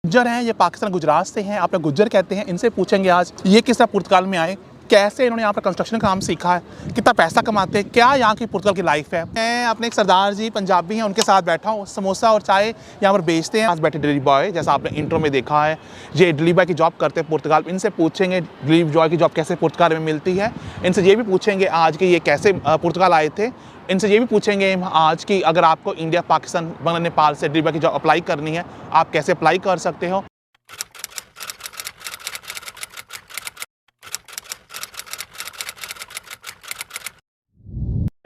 गुज्जर हैं, ये पाकिस्तान गुजरात से हैं, आप लोग गुज्जर कहते हैं। इनसे पूछेंगे आज ये किस तरह पुर्तगाल में आए, कैसे इन्होंने यहाँ पर कंस्ट्रक्शन काम सीखा है, कितना पैसा कमाते हैं, क्या यहाँ की पुर्तगाल की लाइफ है। मैं अपने एक सरदार जी पंजाबी हैं, उनके साथ बैठा हूँ। समोसा और चाय यहाँ पर बेचते हैं। आज बैठे डिलीवरी बॉय, जैसा आपने इंट्रो में देखा है, ये डिलीवरी बॉय की जॉब करते हैं पुर्तगाल। इनसे पूछेंगे डिलीवरी बॉय की जॉब कैसे पुर्तगाल में मिलती है। इनसे ये भी पूछेंगे आज कि ये कैसे पुर्तगाल आए थे। इनसे ये भी पूछेंगे आज कि अगर आपको इंडिया, पाकिस्तान, बांग्लादेश, नेपाल से डिलीवरी बॉय की जॉब अप्लाई करनी है, आप कैसे अप्लाई कर सकते हो।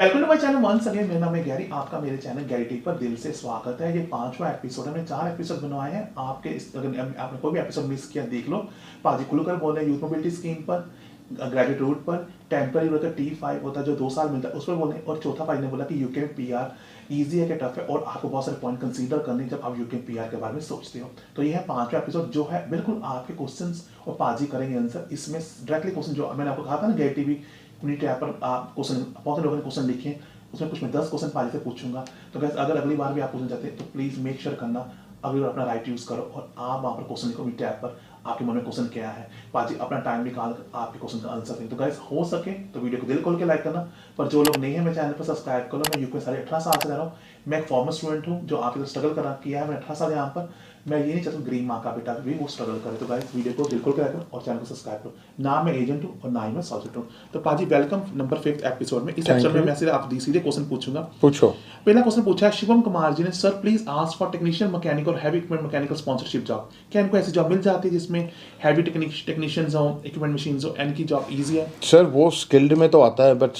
Welcome to my channel once again. मेरा नाम है गैरी, आपका मेरे चैनल गैरी टी पर दिल से स्वागत है। ये 5वां एपिसोड है। मैंने 4 एपिसोड बनवाए हैं। अगर आपने कोई भी एपिसोड मिस किया देख लो। पाजी खुलकर बोल रहे हैं यूथ मोबिलिटी स्कीम पर, ग्रेजुएट रूट पर, टेम्पररी वर्कर T5 होता है जो 2 साल मिलता है, उस पर बोल रहे हैं। और चौथा भाई ने बोला कि यूके में PR ईजी है कि टफ है, और आपको बहुत सारे पॉइंट कंसीडर करने जब आप यूके PR के बारे में सोचते हो। तो ये है 5वां एपिसोड, जो है बिल्कुल आपके क्वेश्चंस और पाजी करेंगे आंसर। इसमें डायरेक्टली क्वेश्चन जो मैंने आपको कहा था ना, गैरी टीवी कम्युनिटी ऐप पर आप क्वेश्चन, बहुत से लोगों ने क्वेश्चन लिखे, उसमें कुछ मैं 10 क्वेश्चन पाजी से पूछूंगा। तो गैस अगर अगली बार भी आप पूछना चाहते हैं तो प्लीज़ मेक श्योर करना अगली बार अपना राइट यूज़ करो और आप वहाँ पर क्वेश्चन लिखो मीट ऐप पर, आपके मन में क्वेश्चन क्या है, पाजी अपना टाइम निकाल कर आपके क्वेश्चन का आंसर दें। तो गाइस हो सके तो वीडियो को दिल खोल के लाइक करना, पर जो लोग नहीं है मेरे चैनल पर सब्सक्राइब कर लो। मैं यूके साढ़े 18 साल से रह रहा हूँ। मैं एक फॉर्मर स्टूडेंट हूँ जो आपके स्ट्रगल करा किया है। मैं 18 साल यहाँ पर, मैं ये नहीं चाहता ग्रीन माँ का बेटा भी वो स्ट्रगल करे। तो गाइस वीडियो को दिल खोल के लाइक करो और चैनल को सब्सक्राइब करो। ना मैं एजेंट हूँ और ना ही मैं सब्जेक्ट हूँ। तो पाजी वेलकम नंबर 5th एपिसोड में। इस एपिसोड में मैं सिर्फ आप सीधे क्वेश्चन पूछूंगा। पूछो। पहला क्वेश्चन पूछा है शिवम कुमार जी ने, sir please ask for technician mechanic और heavy equipment mechanical sponsorship job. क्या इनको ऐसी जॉब मिल जाती है जिसमें हैवी टेक्नीशियंस हो, इक्विपमेंट मशीन्स हो, इनकी जॉब इजी है? सर वो स्किल्ड में तो आता है, but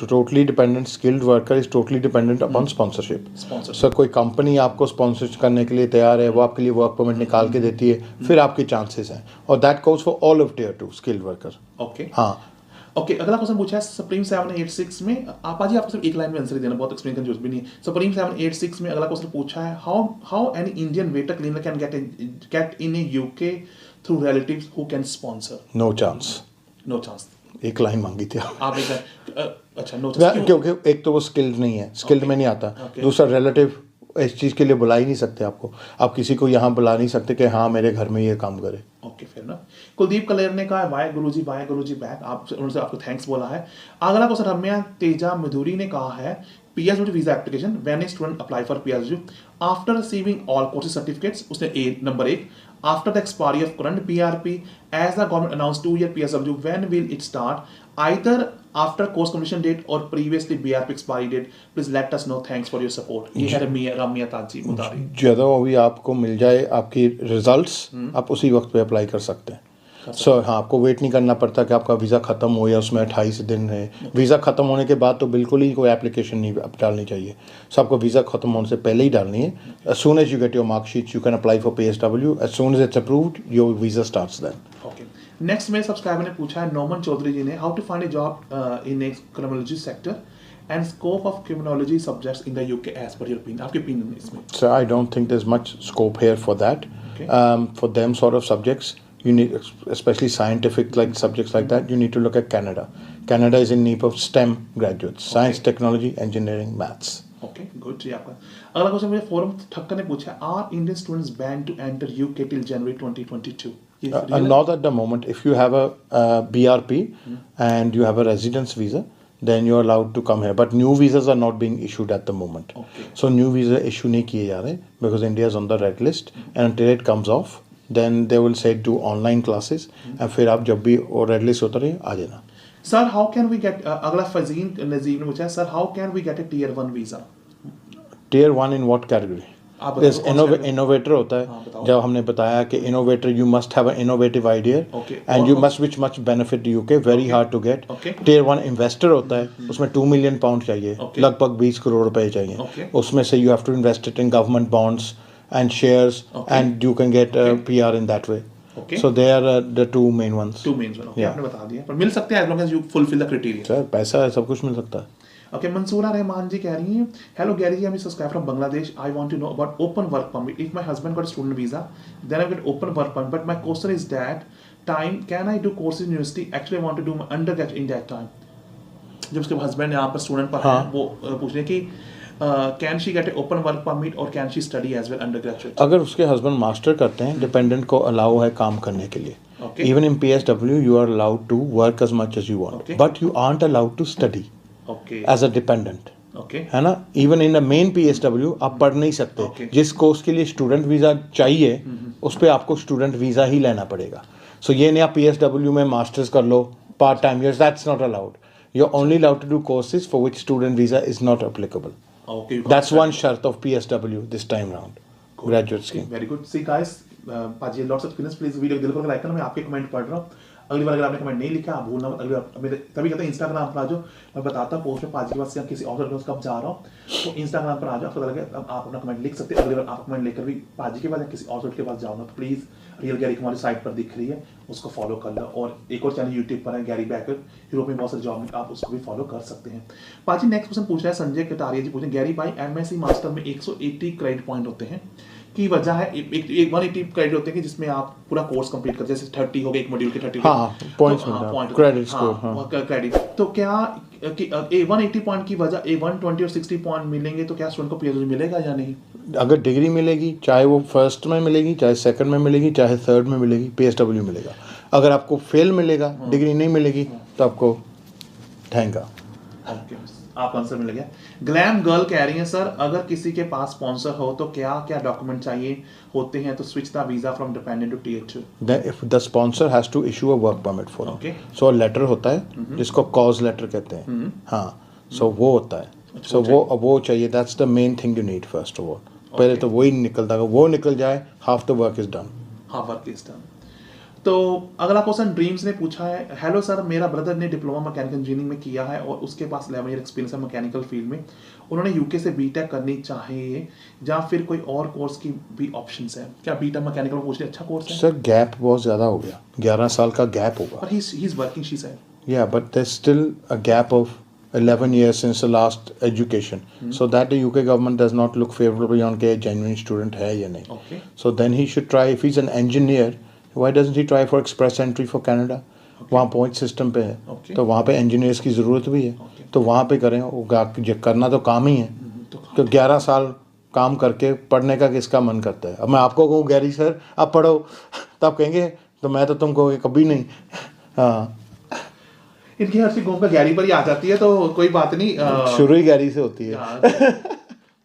totally dependent, skilled worker is totally dependent upon sponsorship. Sir कोई कंपनी आपको स्पॉन्सर करने के लिए तैयार है, वो आपके लिए वर्क परमिट निकाल के देती है, फिर आपके चांसेस हैं, और that goes for all of tier 2 skilled worker. Okay हाँ। ओके अगला क्वेश्चन पूछा है सुप्रीम 786 में। आप आज आपको सिर्फ एक लाइन में आंसर देना, बहुत एक्सप्लेन करने की जरूरत भी नहीं है। सुप्रीम 786 में अगला क्वेश्चन पूछा है how an Indian waiter cleaner can get in a UK through relatives who can sponsor? No chance. No chance. एक लाइन मांगी थी आप अच्छा नो चांस क्योंकि एक तो वो स्किल्ड नहीं है, स्किल्ड में नहीं आता। दूसरा रिलेटिव इस चीज़ के लिए बुला ही नहीं सकते आपको, आप किसी को यहाँ बुला नहीं सकते कि हाँ मेरे घर में ये काम करे। ओके फिर ना। कुलदीप कलेर ने कहा वाई गुरुजी बैक, आप उनसे आपको थैंक्स बोला है। अगला क्वेश्चन रम्या तेजा मधुरी ने कहा है PSW visa application when a student apply for PSW after receiving all courses certificates. उसने number 1 after the expiry of current PRP as the government announce 2 year PSW when will it start either after course completion date और previously BRP expiry date. Please let us know, thanks for your support. ये है रम्या ताजी मुतारी। ਜਦੋਂ भी आपको मिल जाए आपकी results, आप उसी वक्त पे अप्लाई कर सकते हैं। सर हाँ, आपको वेट नहीं करना पड़ता कि आपका वीज़ा ख़त्म हो या उसमें 28 दिन है। वीज़ा ख़त्म होने के बाद तो बिल्कुल ही कोई एप्लीकेशन नहीं डालनी चाहिए। सो आपको वीज़ा ख़त्म होने से पहले ही डालनी है। As soon as you get your marksheet you can apply for PSW। As soon as it's approved your visa starts then. Okay next मेरे सब्सक्राइबर ने पूछा है नोमन चौधरी जी ने, how to find a job in a criminology sector and scope of criminology subjects in the UK as per your opinion. आपके opinion इसमें? Sir I don't think there is much scope here for that. For them sort of subjects you need, especially scientific like subjects like that, you need to look at Canada. Canada is in need of STEM graduates, science, technology, engineering, maths. Okay, good जी आपका। अगला question मुझे फोरम ठक्कर ने पूछा, are Indian students ban to enter UK till January 2022? Not at the moment. If you have a BRP and you have a residence visa, then you're allowed to come here. But new visas are not being issued at the moment. Okay. So new visa issue नहीं किए जा रहे because India is on the red list, and until it comes off, then they will say do online classes, and फिर आप जब भी वो red list होता रहे आ जाना। Sir how can we get, अगला फजीन नजीब ने पूछा है, sir how can we get a Tier 1 visa? Tier 1 in what category? Innovator होता है। जब हमने बताया कि innovator you must have an innovative idea and you must which much benefit UK, very hard to get. Tier 1 investor होता है, उसमें 2 million pound चाहिए, लगभग 20 करोड़ रुपए चाहिए। उसमें से you have to invest it in government bonds and shares, and you can get PR in that way. So they are the two main ones. आपने बता दिया, पर मिल सकते हैं as long as you fulfill the criteria. Sir पैसा है, सब कुछ मिल सकता है। Okay, मंसूरा रहमान जी कह रही हैं, hello Gary ji, I'm a subscriber from Bangladesh. I want to know about open work permit. If my husband got a student visa, then I get open work permit. But my question is that time, can I do courses in university? Actually, I want to do my undergrad in that time. जब उसके husband यहाँ पर student पर हैं, वो पूछ रहे हैं कि can she get a open work permit और can she study as well under graduate? अगर उसके हस्बैंड मास्टर करते हैं, डिपेंडेंट को अलाउ है काम करने के लिए. Okay. Even in PSW, you are allowed to work as much as you want, Okay. but you aren't allowed to study Okay. as a dependent. Okay. है ना? Even in the main PSW आप पढ़ नहीं सकते. Okay. जिस course के लिए student visa चाहिए उस पर आपको स्टूडेंट वीज़ा ही लेना पड़ेगा. सो ये नहीं आप PSW में मास्टर्स कर लो part time years, that's not allowed. You are only allowed to do courses for which student visa is not applicable. Okay. That's one शर्त of PSW this time round. Graduate scheme. Very good. See guys, पाजी lots of experience. Please video दिल को like करना. मैं आपके comment पढ़ रहा हूँ. अगली बार अगर आपने कमेंट नहीं लिखा आप भूलना. अगली बार मेरे तभी कहते हैं इंस्टाग्राम पर आ जाओ, मैं बताता हूँ पोस्ट में पाजी के पास से किसी और दोस्त कब जा रहा हूँ, तो इंस्टाग्राम पर आ जाओ. आपको लगे अब आप अपना कमेंट लिख सकते हैं. अगली बार आप कमेंट लेकर भी पाजी के पास या किसी और दोस्त के पास जाओ ना, तो प्लीज़ रियल गैरी हमारी साइट पर दिख रही है, उसको फॉलो कर लो. और एक और चैनल यूट्यूब पर है गैरी बैकर, यूरोप में बहुत सारे जॉब में आप उसको भी फॉलो कर सकते हैं. पाजी नेक्स्ट क्वेश्चन पूछ रहा है संजय कटारिया जी. पूछे गैरी भाई एमएससी मास्टर में 180 क्रेडिट पॉइंट होते हैं की वजह है, एक 180 क्रेडिट होते हैं कि जिसमें आप पूरा कोर्स कंप्लीट कर, जैसे 30 हो गए एक मॉड्यूल के 30 पॉइंट्स क्रेडिट स्कोर क्रेडिट. तो क्या 180 पॉइंट की वजह 120 और 60 पॉइंट मिलेंगे तो क्या स्टूडेंट को पीएचडी मिलेगा या नहीं? अगर डिग्री मिलेगी, चाहे वो फर्स्ट में मिलेगी, चाहे सेकंड में मिलेगी, चाहे थर्ड में मिलेगी, PSW मिलेगा. अगर आपको फेल मिलेगा, डिग्री नहीं मिलेगी, तो आपको ठहंगा. आप आंसर मिल गया. ग्लैम गर्ल कह रही है सर अगर किसी के पास स्पॉन्सर हो तो क्या क्या डॉक्यूमेंट चाहिए होते हैं तो switch the visa from dependent to tier 2? If the sponsor has to issue a work permit for Okay. so letter होता है जिसको कॉज लेटर कहते हैं. हाँ, सो वो होता है. सो वो चाहिए. That's the main thing you need first of all. पहले तो वही निकलता है. वो निकल जाए, half the work is done. Half work is done. तो अगला क्वेश्चन ड्रीम्स ने पूछा है. हेलो सर, मेरा ब्रदर ने डिप्लोमा मैकेनिकल इंजीनियरिंग में किया है और उसके पास 11 ईयर एक्सपीरियंस है मैकेनिकल फील्ड में. उन्होंने यूके से बीटेक करनी चाहिए या फिर कोई और कोर्स की भी ऑप्शंस है? क्या बीटेक मैकेनिकल पूछ लिया अच्छा कोर्स है? सर गैप बहुत ज़्यादा हो गया. 11 साल का गैप होगा. But he's working, she said. Yeah, but there's still a gap of 11 years since the last education. So that the UK government does not look favorably on के genuine student है या नहीं. Okay. So then he should try, if he's an engineer, why doesn't he try for express entry for Canada? वहाँ point system पे है. तो वहाँ पे इंजीनियर्स की ज़रूरत भी है. तो वहाँ पे करें. वो करना तो काम ही है. तो 11 साल काम करके पढ़ने का किसका मन करता है? अब मैं आपको कहूँ गैरी सर आप पढ़ो तो आप कहेंगे तो मैं तो तुम कहोगे कभी नहीं. हाँ, इनकी हर सी घूम कर गैरी पर ही आ जाती है तो कोई बात नहीं. शुरू ही गैरी से होती है.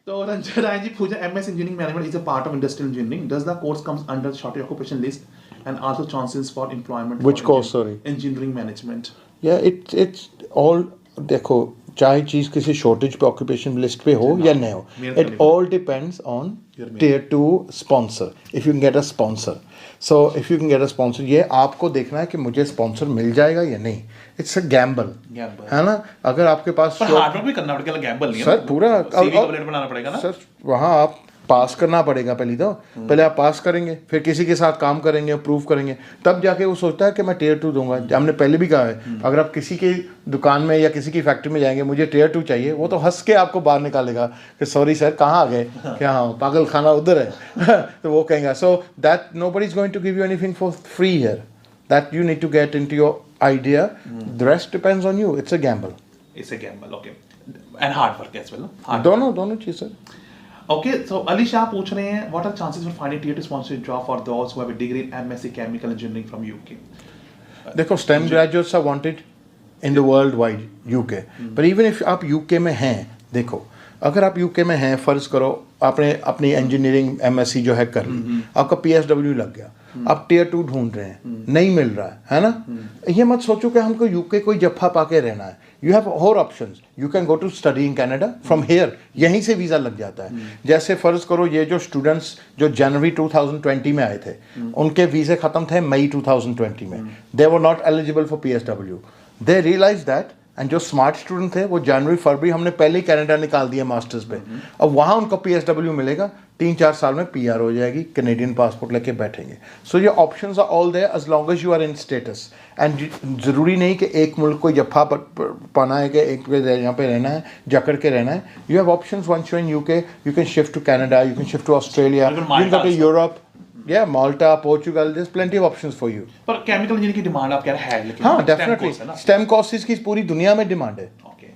तो रंजन राय जी पूछा MS engineering management is a part of industrial engineering. Does the course comes under shortage occupation list and also chances for employment? Which course, sorry? Engineering management. Yeah, it's all. देखो चाहे चीज़ किसी shortage पे occupation list पे हो या नहीं हो, it all depends on tier 2 sponsor. If you can get a sponsor, so if you can get a sponsor, ये आपको देखना है कि मुझे स्पॉन्सर मिल जाएगा या नहीं. इट्स अ गैम्बल है ना. अगर आपके पास हार्ड वर्क भी करना पड़ेगा, गैम्बल नहीं है सर. पूरा सीवी कंप्लीट बनाना पड़ेगा ना सर. वहाँ आप पास करना पड़ेगा पहले आप पास करेंगे, फिर किसी के साथ काम करेंगे, प्रूव करेंगे, तब जाके वो सोचता है कि मैं टियर 2 दूंगा. हमने पहले भी कहा है अगर आप किसी की दुकान में या किसी की फैक्ट्री में जाएंगे मुझे टियर 2 चाहिए, वो तो हंस के आपको बाहर निकालेगा कि सॉरी सर कहाँ आ गए, क्या हाँ पागल खाना उधर है. तो वो कहेंगे. So that nobody is going to give you anything for free here. That you need to get into your idea. The rest depends on you. It's a gamble. Okay. And hard work as well. दोनों चीज sir. Okay, so Ali Shah पूछ रहे हैं what are chances for finding tier 2 sponsored job for those who have a degree in MSc Chemical Engineering from UK? देखो STEM graduates are wanted in the worldwide UK. But even if आप UK में हैं, देखो अगर आप UK में हैं, फर्ज करो आपने अपनी इंजीनियरिंग MSc जो है कर ली, आपका PSW लग गया, आप टियर 2 ढूंढ रहे हैं, नहीं मिल रहा है ना. ये मत सोचो कि हमको यूके कोई जफ्फा पाके रहना है. यू हैव और options. You can go to study in Canada from here. यहीं से वीज़ा लग जाता है. जैसे फ़र्ज़ करो ये जो स्टूडेंट्स जो जनवरी 2020 में आए थे उनके वीज़े ख़त्म थे मई 2020 में. They were not eligible for PSW. They realise that and जो स्मार्ट स्टूडेंट थे वो जनवरी फरवरी हमने पहले ही कनाडा निकाल दिया मास्टर्स पे. अब वहाँ उनको PSW मिलेगा. 3-4 साल में PR हो जाएगी, कनेडियन पासपोर्ट लेके बैठेंगे. सो ये options are all there as long as you are in status. And ज़रूरी नहीं कि एक मुल्क को जफ्फा पाना है कि एक यहाँ पे रहना है, जकड़ के रहना है. You have options once you in UK. You can shift to Canada, you can shift to Australia, you can go to Europe. Yeah, Malta, Portugal, there's plenty of options for you. पर chemical engineering की demand आप कह रहे हैं लेकिन हाँ, definitely. STEM courses की पूरी दुनिया में डिमांड है. Okay.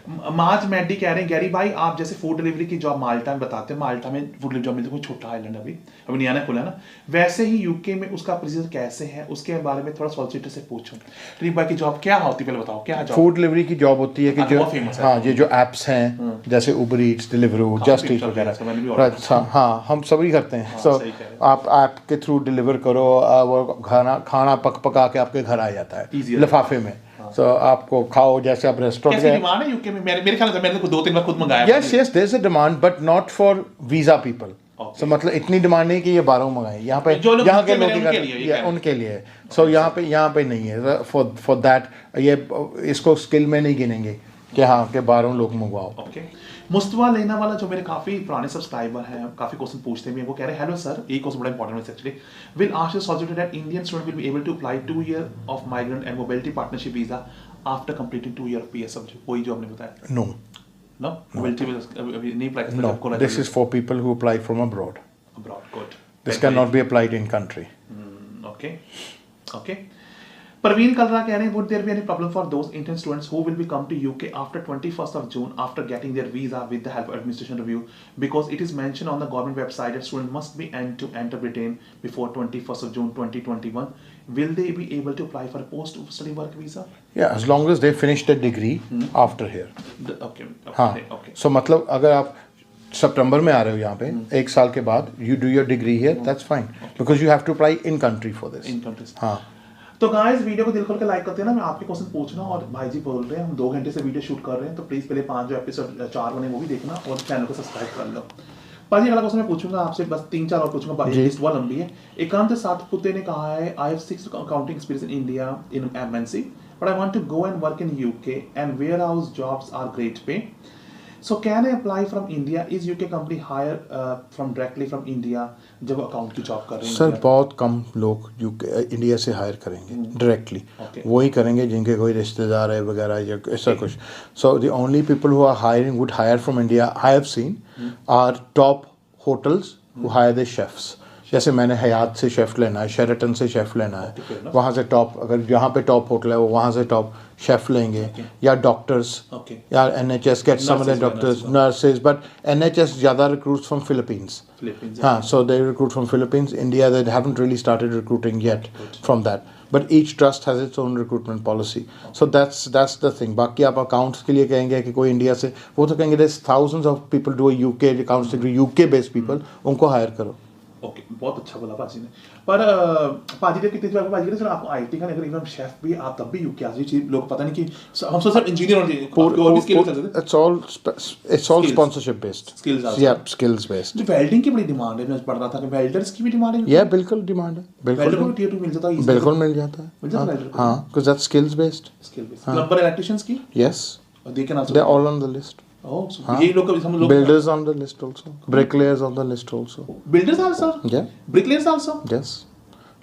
माज मैडी कह रहे हैं गैरी भाई आप जैसे फूड डिलीवरी की जॉब माल्टा में बताते हैं, माल्टा में फूड डिलीवरी जॉब मिलती है, कोई छोटा आइलैंड अभी नया नया खुला है ना, वैसे ही यूके में उसका प्रोसीजर कैसे है उसके बारे में थोड़ा सॉलिसिटर से पूछो। दिलीप भाई की जॉब क्या होती है पहले बताओ, क्या जॉब? फूड डिलीवरी की जॉब होती है कि जो हाँ ये जो एप्स हैं जैसे उबर ईट्स, डिलीवरो, जस्ट ईट वगैरह, हाँ हम सभी करते हैं। सो आप ऐप के थ्रू डिलीवर करो, वो खाना पका के आपके घर आ जाता है लिफाफे में। So, आपको खाओ जैसे आप रेस्टोरेंट में डिमांड है यूके में, मेरे ख्याल से मैंने तो 2-3 बार खुद मंगाया। Yes yes there is a demand but not for visa people. So मतलब इतनी डिमांड नहीं कि ये 12 मंगाए यहाँ पे, यहाँ के लोग उनके लिए। सो यहाँ पे नहीं है फॉर दैट, ये इसको स्किल में नहीं गिनेंगे कि हाँ के 12 लोग मंगवाओ। ओके। मुस्तफा लेना वाला जो मेरे काफी पुराने सब्सक्राइबर हैं, काफी क्वेश्चन पूछते हैं, वो कह रहे हैं हेलो सर, एक क्वेश्चन बड़ा इंपॉर्टेंट है actually, will ask you solution that Indian student will be able to apply 2 year of migrant and mobility partnership visa after completing 2 year of PSW, वही जो हमने बताया। नो मोबिलिटी नहीं apply कर सकते। No, this is for people who apply from abroad. Good, this can not be applied in country. Okay okay. Parveen Kalra कह रहे हैं would there be any problem for those Indian students who will be come to UK after 21st of June after getting their visa with the help of administration review, because it is mentioned on the government website that student must be to enter Britain before 21st of June 2021. Will they be able to apply for a post study work visa? Yeah, as long as they finish the degree after here. Okay. हाँ, so मतलब अगर आप सितंबर में आ रहे हो यहाँ पे, एक साल के बाद you do your degree here, that's fine, because you have to apply in country for this. In countries. हाँ। तो गाइस वीडियो को दिल खोल के लाइक करते हैं ना, मैं आपके क्वेश्चन पूछना, और भाई जी बोल रहे हैं हम 2 घंटे से वीडियो शूट कर रहे हैं, तो प्लीज पहले 5 जो एपिसोड 4 बने वो भी देखना और चैनल को सब्सक्राइब कर लो। पाजी अगला क्वेश्चन मैं पूछूंगा आपसे, बस 3-4 और पूछूंगा, लिस्ट बहुत लंबी है। एकांत सातपुते ने कहा है I have 6 accounting experience in India in MNC but I want to go and work in UK and warehouse jobs are great pay, so can I apply from India? Is UK company hire from directly from India जब account की job कर रहे हैं? Sir बहुत कम लोग UK India से higher करेंगे directly, वही करेंगे जिनके कोई रिश्तेदार है वगैरह या ऐसा कुछ। So the only people who are hiring would hire from India I have seen are top hotels who hire the chefs. जैसे मैंने हयात से शेफ लेना है, शेरेटन से शेफ लेना है, वहाँ से टॉप, अगर यहाँ पे टॉप होटल है वो वहाँ से टॉप शेफ लेंगे, या डॉक्टर्स, या NHS get some of the doctors, nurses, but NHS ज़्यादा रिक्रूट्स फ्रॉम फिलीपींस। हाँ, so they recruit from Philippines. India they haven't really started recruiting yet from that, but each trust has its own recruitment policy. So that's the thing. बाकी आप accounts के लिए कहेंगे कि कोई India से, वो तो कहेंगे there thousands of people do UK accounts degree, UK based people, उनको हायर करो। ओके, बहुत अच्छा बोला पाजी ने। पर पाजी ने कितनी बार पाजी ने सर आपको आईटी का अगर इवन शेफ भी आप तब भी यूके आ जाइए, लोग पता नहीं कि हम सर इंजीनियर और भी स्किल चल सकते हैं। It's all sponsorship based skills, या स्किल्स बेस्ड। जो वेल्डिंग की बड़ी डिमांड है, मैं पढ़ रहा था कि वेल्डर्स की भी डिमांड है। या बिल्कुल डिमांड है, वेल्डर को टियर 2 मिल जाता है, बिल्कुल मिल जाता है। हां, because that's skills based. Plumber, electricians की, yes, they can also, they are all on the list. Oh, so ये लोग हम लोग builders on the list also, bricklayers on the list also. Builders also? Yeah. Bricklayers also? Yes.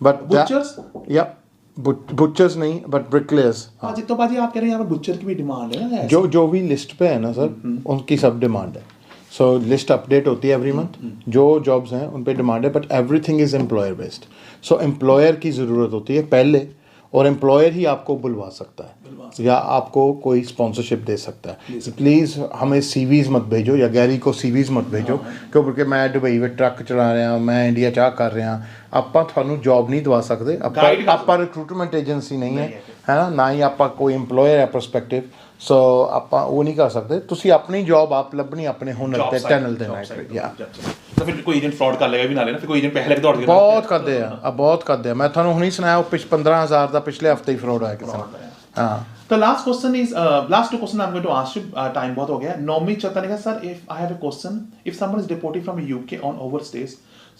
But butchers? Yeah. Butchers नहीं, but bricklayers. पाजी तो पाजी आप कह रहे हैं यहाँ पर butcher की भी डिमांड है ना? जो भी लिस्ट पे है ना सर, उनकी सब डिमांड है। सो लिस्ट अपडेट होती है एवरी मंथ, जो जॉब्स हैं उन पे डिमांड है, but everything is employer based. So employer की ज़रूरत होती है पहले, और एम्प्लॉयर ही आपको बुलवा सकता है या आपको कोई स्पॉन्सरशिप दे सकता है। प्लीज़ हमें सीवीज़ मत भेजो, या गैरी को सीवीज़ मत भेजो, क्योंकि मैं दुबई में ट्रक चला रहा, मैं इंडिया चाह कर रहा, ਆਪਾਂ ਤੁਹਾਨੂੰ ਜੌਬ ਨਹੀਂ ਦਵਾ ਸਕਦੇ। ਆਪਾਂ ਰਿਕਰੂਟਮੈਂਟ ਏਜੰਸੀ ਨਹੀਂ ਹੈ ਨਾ, ਨਾ ਹੀ ਆਪਾਂ ਕੋਈ EMPLOYER ਹੈ ਪ੍ਰਸਪੈਕਟਿਵ। ਸੋ ਆਪਾਂ ਉਹ ਨਹੀਂ ਕਰ ਸਕਦੇ। ਤੁਸੀਂ ਆਪਣੀ ਜੌਬ ਆਪ ਲੱਭਣੀ ਆਪਣੇ ਹੁਨਰ ਤੇ ਚੈਨਲ ਦੇ ਨਾਲ। ਯਾ ਤਾਂ ਫਿਰ ਕੋਈ ਏਜੰਟ ਫਰਾਡ ਕਰ ਲੇਗਾ ਵੀ ਨਾ ਲੈਣਾ, ਫਿਰ ਕੋਈ ਏਜੰਟ ਪੈਸੇ ਲੈ ਕੇ ਦੌੜ ਜਾਏਗਾ। ਬਹੁਤ ਕਰਦੇ ਆ, ਬਹੁਤ ਕਰਦੇ ਆ। ਮੈਂ ਤੁਹਾਨੂੰ ਹੁਣੀ ਸੁਣਾਇਆ ਉਹ 15000 ਦਾ ਪਿਛਲੇ ਹਫਤੇ ਹੀ ਫਰਾਡ ਹੋਇਆ ਕਿਸੇ ਨਾਲ। हाँ, the last question is last 2 questions I'm going to ask you, time बहुत हो गया। नौमी चतन ने कहा sir, if I have a question, if someone is deported from UK on overstays,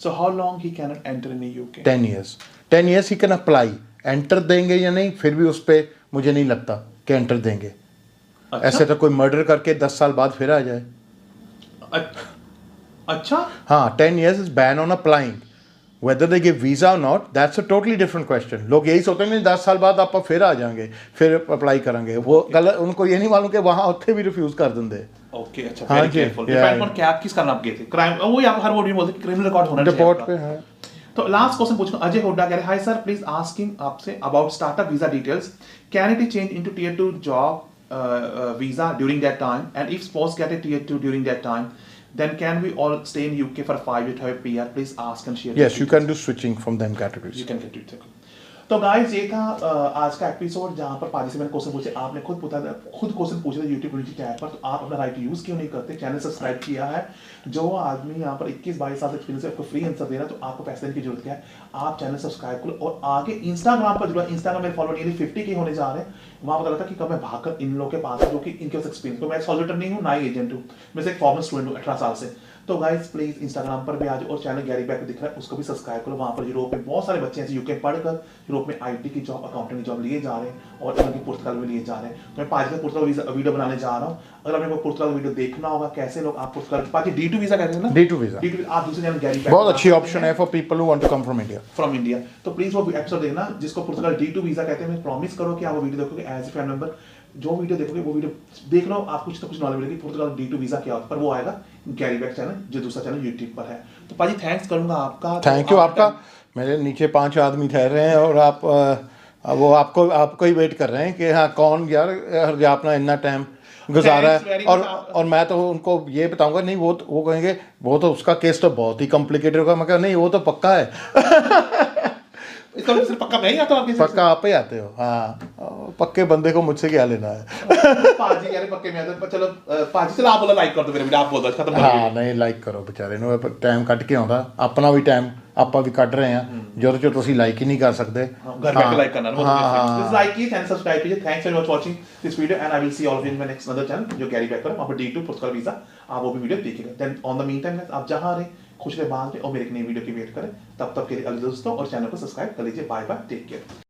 so how long he cannot enter in the UK? 10 years 10 years he can apply। Enter देंगे या नहीं फिर भी उस पर मुझे नहीं लगता कि एंटर देंगे। अच्छा? ऐसे तो कोई मर्डर करके 10 साल बाद फिर आ जाए। अच्छा, हाँ, 10 years is ban on applying। Whether they give visa or not, that's a totally different question। लोग यही सोचते हैं 10 साल बाद आप फिर आ जाएंगे, फिर अप्लाई करेंगे। वो गलत, उनको ये नहीं मालूम कि वहाँ उत्थे भी रिफ्यूज कर देंगे। ओके, अच्छा, वेरी केयरफुल। डिपेंड ऑन क्या किस कारण आप गए थे, क्राइम, वो यहाँ हर वर्ड में बोलते हैं क्रिमिनल रिकॉर्ड होना चाहिए। डिपोर्ट पे है। तो लास्ट क्वेश्चन पूछूंगा। अजय हुड्डा कह रहे हैं हाय सर, प्लीज आस्किंग आपसे about startup visa details, can it change into tier 2 job visa during that time, and if spouse get a tier 2 during that time, then can we all stay in UK for 5 years to have a PR? Please ask and share. Yes, you can do switching from them categories. You can get it. तो guys ये था आज का episode जहां पर पाजी से मैंने क्वेश्चन पूछे, आपने खुद क्वेश्चन पूछे थे यूट्यूब कम्युनिटी टैब पर, तो आप अपना राइट यूज क्यों नहीं करते? चैनल सब्सक्राइब किया है, जो आदमी यहाँ पर 21-22 साल से एक्सपीरियंस है, आपको फ्री आंसर दे रहा है, तो आपको पैसे देने की जरूरत क्या है? आप चैनल सब्सक्राइब करो और आगे इंस्टाग्राम पर जुड़ा। इंस्टाग्राम मेरे फॉलोअर नियरली 50K होने जा रहे हैं। वहां पता लगा कि कब मैं भागकर इन लोगों के पास जो कि इनके पास एक्सपीरियंस, तो मैं सॉलिसिटर नहीं हूँ ना ही एजेंट हूँ, मैं एक फॉर्मल स्टूडेंट हूँ 18 साल से। तो गाइस प्लीज इंस्टाग्राम पर भी आ जाओ और चैनल गैरी बैक दिख रहा है उसको भी सब्सक्राइब करो। वहां पर यूरोप में बहुत सारे बच्चे हैं यूके पढ़कर यूरोप में आईटी की जॉब, अकाउंटेंट की जॉब लिए जा रहे हैं और उनकी पुर्तगाल में लिए जा रहे हैं। तो मैं पाजी का पुर्तगाल वीडियो बनाने जा रहा हूँ। अगर आपने कोई पुर्तगाल वीडियो देखना होगा कैसे लोग आप पुर्तगाल पाजी D2 वीजा कहते हैं ना, D2 वीजा आप दूसरे चैनल गैरी बैक बहुत अच्छी ऑप्शन है for people who want to come from India. तो प्लीज वो एपिसोड देखना जिसको पुर्तगाल D2 वीजा कहते हैं। मैं प्रॉमिस करो कि आप वो वीडियो देखोगे एज ए फैमिली मेंबर। जो वीडियो देखोगे वो वीडियो देख लो, आप कुछ तो कुछ नॉलेज मिलेगी पुर्तगाल D2 वीजा क्या होता है, पर वो आएगा गैरी बैक चैनल, जो दूसरा चैनल यूट्यूब पर है। तो पाजी थैंक्स करूंगा आपका। थैंक यू आपका। मेरे नीचे 5 आदमी ठहर रहे हैं और आप वो आपको ही वेट कर रहे हैं कि हाँ कौन यार अपना इतना टाइम गुजारा है। और मैं तो उनको ये बताऊंगा नहीं, वो कहेंगे वो तो उसका केस तो बहुत ही कॉम्प्लिकेटेड होगा। मैं कहा नहीं वो तो पक्का है। इसका मतलब सिर्फ पक्का मैं ही आता हूं आपके साथ? पक्का आप ही आते हो, हाँ। पक्के बंदे को मुझसे क्या लेना है? पाजी यार पक्के में आते हैं। चलो पाजी चलो आप बोलो लाइक कर दो मेरे वीडियो, आप बोलो खत्म कर। हाँ नहीं लाइक करो बेचारे ਨੂੰ ਟਾਈਮ ਕੱਢ ਕੇ ਆਉਂਦਾ, ਆਪਣਾ ਵੀ ਟਾਈਮ ਆਪਾਂ ਵੀ ਕੱਢ ਰਹੇ ਹਾਂ ਜਦੋਂ ਚ ਤੁਸੀਂ ਲਾਈਕ ਹੀ ਨਹੀਂ ਕਰ ਸਕਦੇ। घर बैठ के लाइक करना ना, प्लीज लाइक कीजिए एंड सब्सक्राइब कीजिए। Thanks for watching this video and I will see all of you in my next other channel जो गैरी बैक पर वहां पर D2 पुर्तगाल वीजा, आप वो भी वीडियो देखिएगा। Then on the mean time आप जहां रहे खुश रहे, बाहर रहे और मेरे एक नई वीडियो की वेट करें। तब तक के लिए अलविदा दोस्तों, और चैनल को सब्सक्राइब कर लीजिए। Bye bye, take care.